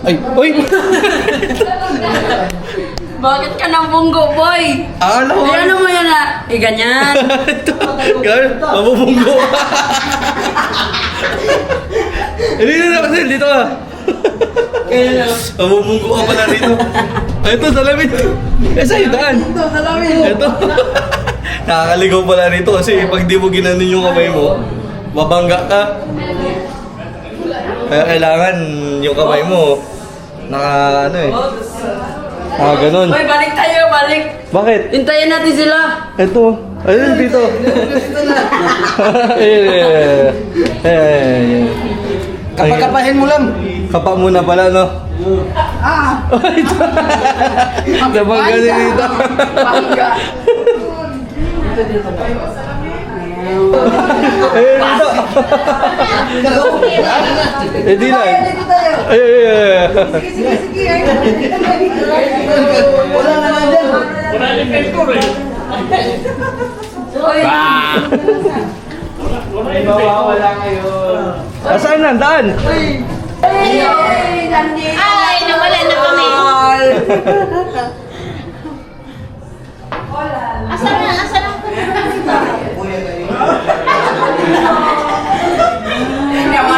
Ay, uy! Bakit ka nang bunggo, boy? Alam mo! Ay, ano mo yan na? Eh, ganyan. Gawin, mabubunggo. Dito na kasi, dito ka. Mabubunggo ka pala rito. Ay, ito, salamin. Eh, sa'yo, daan. Ito, salamin. Ito. Nakakaligaw pala rito kasi pag di mo ginanon yung kamay mo, babangga ka. Kaya kailangan yung kamay mo, naka, ano eh. Ganun. Boy, balik tayo, balik. Bakit? Hintayin natin sila. Ito. Ayun, dito. Kapakapahin mo lang. Kapa muna pala, no? Ito. Nabangga din dito. Bangga. Ayun, dito. Eh, di lang. Ay. Wala naman dyan. Boy. Mawawala ngayon. Saan na? Daan? Ay, nawala na kami. Asan na? Asan ang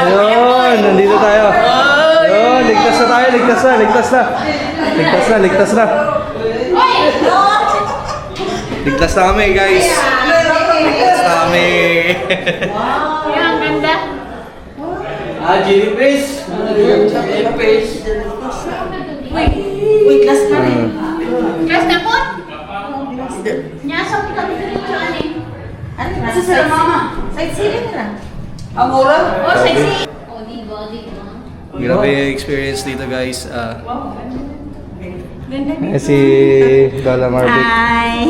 Ayun, nandito tayo. Ayun, ligtas na tayo, ligtas na. Ligtas na kami, guys. Ligtas na kami. Ang ganda. Jenny Pace. Jenny Pace. Uy, class na rin. Class na po? Nyasok kami dito ani. Asa sila, mama? Sightseeing na. Ang ura? Oh, sightseeing. Oh, di ba? Grabe yung experience dito, guys. Si Lola Marvick. Hi.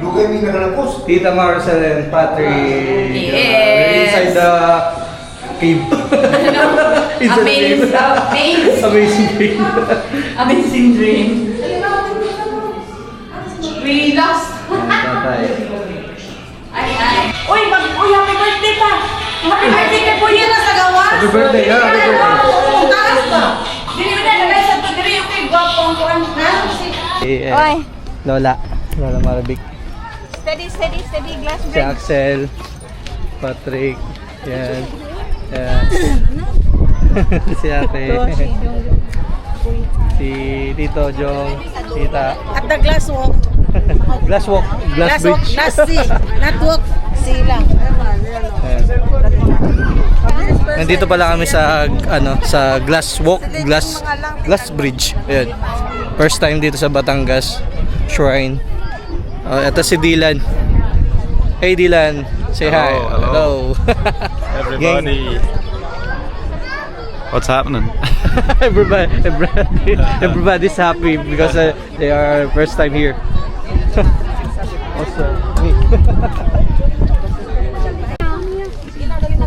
Lugay mo yung nakalapos. Tita Marcel and Patrick. Yes. Inside the cave. Inside the cave. Amazing cave. Amazing dream. We lost. Tatay. Ay. Uy, happy birthday pa. Happy birthday kay Kuya na sa gawas. Happy birthday, ha? Happy birthday. Taas pa. Dili mo na nagay sa tudiri yung kay gwapong kuan. Oy. Lola Marvick. Steady glass Si break. Axel. Patrick. Yan. Si ate. Si Tito Jong. Tita. At the glass walk. Glass walk. Glass bridge. Glass sea. Not walk. Sea lang. Ayan. Nandito pala kami sa sa glass walk, glass bridge. Ayan. First time dito sa Batangas Shrine. Ito si Dylan. Hey Dylan, say hi. Hello. Everybody. What's happening? Everybody's happy because they are first time here. Also, me.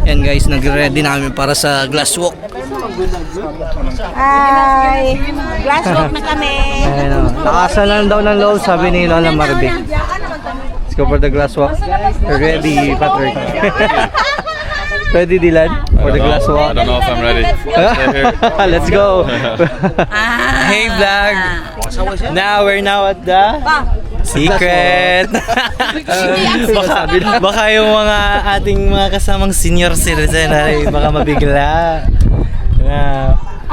Yan guys, nagre-ready namin para sa glass walk. Hi. Glass walk na kami. Ayun, nakasan lang daw ng loob, sabi ni Lola Marvick. Let's go for the glass walk. Ready, Patrick? Ready, Dylan? For the glass walk? I don't know if I'm ready. Let's go. Hey vlog. Now we're at the secret. baka yung mga ating mga kasamang senior citizen ay baka mabigla.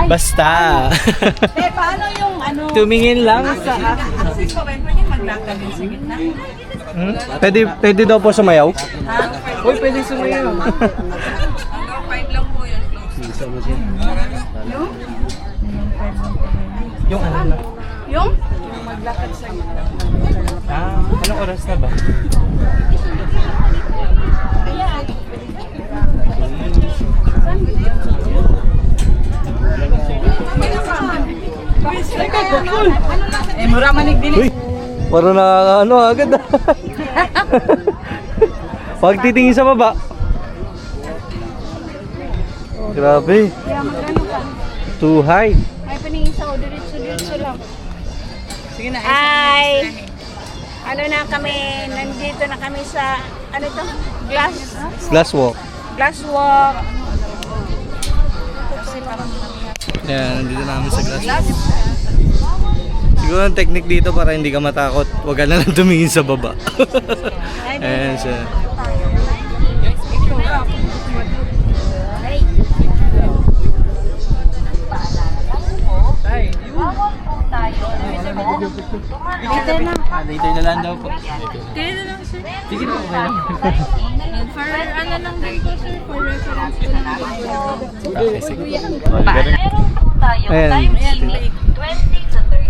Basta. Paano yung ano? Tumingin lang sa Kasi ko, pwede maglakad din sa gitna. Pwede daw po sumayaw? Uy, pwede sumayaw. Hanggang 5 lang po yun. Yung ano na? Yung maglakad sa gitna. Anong oras na ba? Mura manig din. Uy! Parang na agad. Pag titingin sa baba. Grabe. Too high. Ay, paningin sa diretso lang. Sige na. Ay. Ano na kami, nandito na kami sa ano to? Glass. Glass walk. Glass walk. Yan, nandito namin sa glass walk. Siguro ang technique dito para hindi ka matakot, huwag ka na lang tumingin sa baba. Ayan siya. Later na. Later na lang daw po. Kaya na lang, sir. Sige po, okay lang. For ano lang din po, sir. For reference ko lang din. Meron po tayong Ayan. time limit 20 to 30.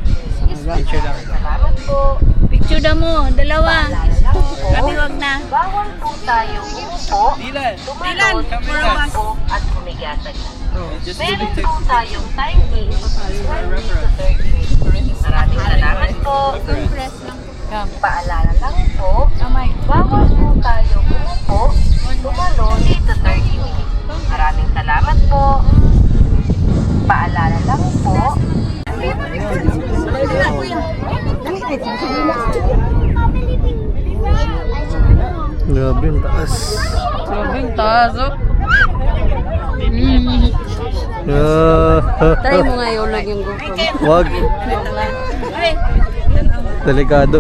Picture lang. Salamat po. Picture na mo, dalawa. Kami wag na. Bawal po tayong umupo, tumalon, tumakbo at humigatag. Meron po tayong time limit 20 to 30 minutes. Maraming salamat po. Paalala lang po, bawal po tayong umupo, tumalon to 30 minutes. Maraming salamat po. Paalala lang po. Grabe, ang taas. Grabe yung taas, oh. Try mo nga yung lag yung GoPro. Wag. Delikado.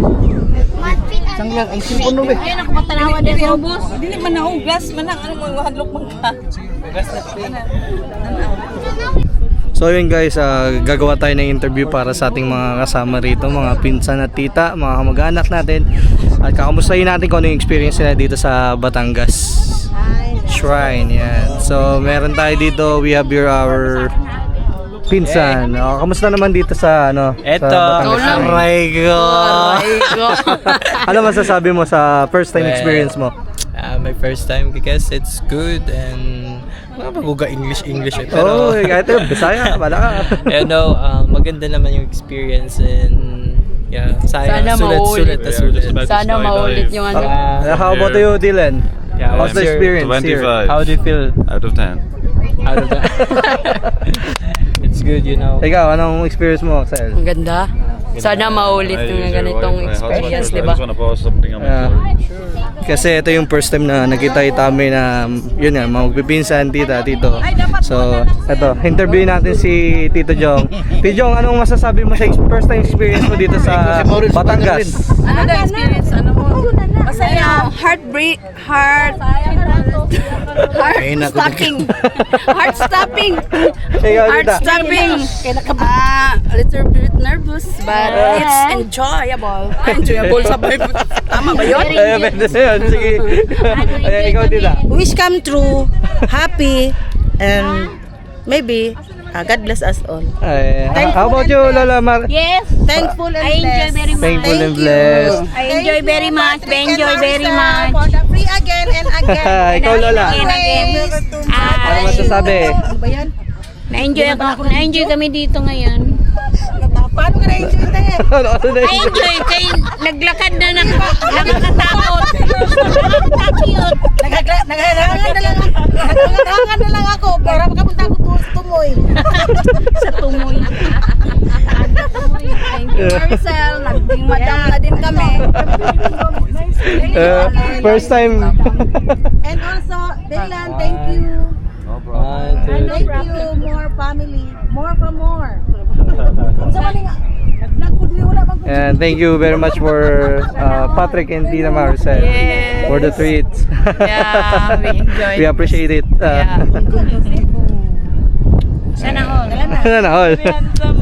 Sanglang, ang cellphone mo ba? Ayun ako patanawa din ko, boss. Dili man na glass man na ano mo hadlok man ka. So yun guys, gagawa tayo ng interview para sa ating mga kasama rito, mga pinsan at tita, mga kamag-anak natin. At kakamustahin natin kung ano yung experience nila dito sa Batangas Shrine. Yan. So meron tayo dito, we have here our pinsan. Kamusta naman dito sa Eto. sa Batangas? Aray ko. Ano masasabi mo sa first time experience mo? My first time because it's good and maguga English eh. Oh, Pero kahit yun, Bisaya, wala ka. you know, maganda naman yung experience and yeah, Sana maulit. sulit. Sana maulit yung ano. How about you, Dylan? Yeah, How's the experience here? 25. How do you feel Out of 10. out of that? It's good, you know. Ikaw, anong experience mo, Sel? Ang ganda. Sana maulit yung ganitong experience, di ba? I just want to post something on my Yeah. story. Kasi ito yung first time na nakita kami na yun nga, magpipinsan, tita, tito. So, ito, interview natin si Tito Jong. Tito Jong, anong masasabi mo sa first time experience mo dito sa Batangas? Ano na experience ano mo? Masaya, heart stopping. Heart stopping. Ikaw, Heart tita. stopping. A little bit nervous but it's enjoyable. Enjoyable sa Bible. Tama ba yun? Ay, pwede na yun. Sige. Ayan, ikaw, tita. Wish come true, happy, and maybe God bless us all. Ay, how about you, Lola Mar? Yes. Thankful and I enjoy blessed. very much. Thankful and blessed. I enjoy very much. I enjoy very much. For the free again and again. Ikaw, Lola. Again. Ano masasabi? Ano ba yan? Na-enjoy kami dito ngayon. Paano ka na-enjoy tayo? Ano na yun? I-enjoy kayo. Naglakad na nakakatakot. Nakakatakot. Naghahangan na lang ako para makapunta ako tumoy. Sa tumoy. Thank you, Marcel. Naging madam na din kami. First time. And also, Dylan, thank you. Thank you, more family. More for more. Sa maling nag-vlog ko dili wala mag And thank you very much for Patrick and Tina Marcel for the treats. Yeah, we enjoyed. We appreciate it. Sana all. Sana all.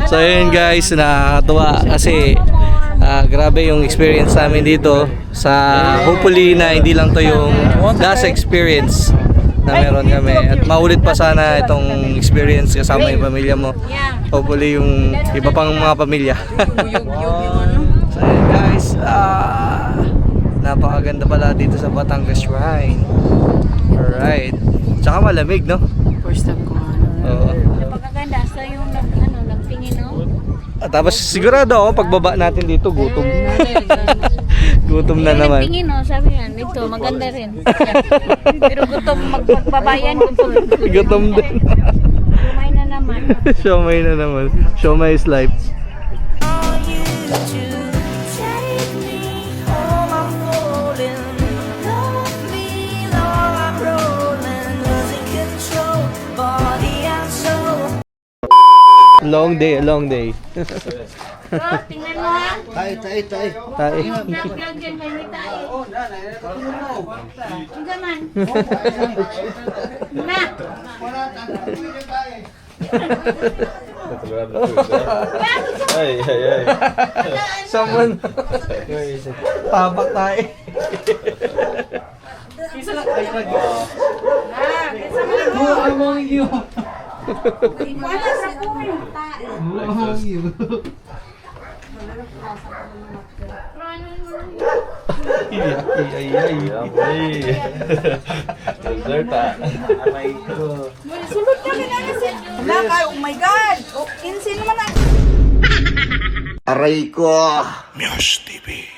So yun guys, nakakatuwa kasi grabe yung experience namin dito sa hopefully na hindi lang to yung last experience na meron kami at maulit pa sana itong experience kasama yung pamilya mo, hopefully yung iba pang mga pamilya. So yun guys, napakaganda pala dito sa Batangas Shrine. Alright, tsaka malamig, no? First time ko nga. Oo. Napakaganda. So yung nagtingin, no? At tapos sigurado ako pagbaba natin dito gutom. Gutom na naman. Nagtingin, no? Sabi nga, dito, maganda rin. Pero gutom, magbabayan, gutom. Gutom din. Kumay na naman. Siomay na naman. Siomay is life. Take me home, I'm falling in love Long day, long day. Bro, tingnan mo ha. Tayo. Vlog dyan, may tayo. Ang gaman. Na. Someone. Tabak tayo. Sulod na kinala siya. Wala, oh my God. Oh, kinsin naman na. Aray ko! Miyos TV.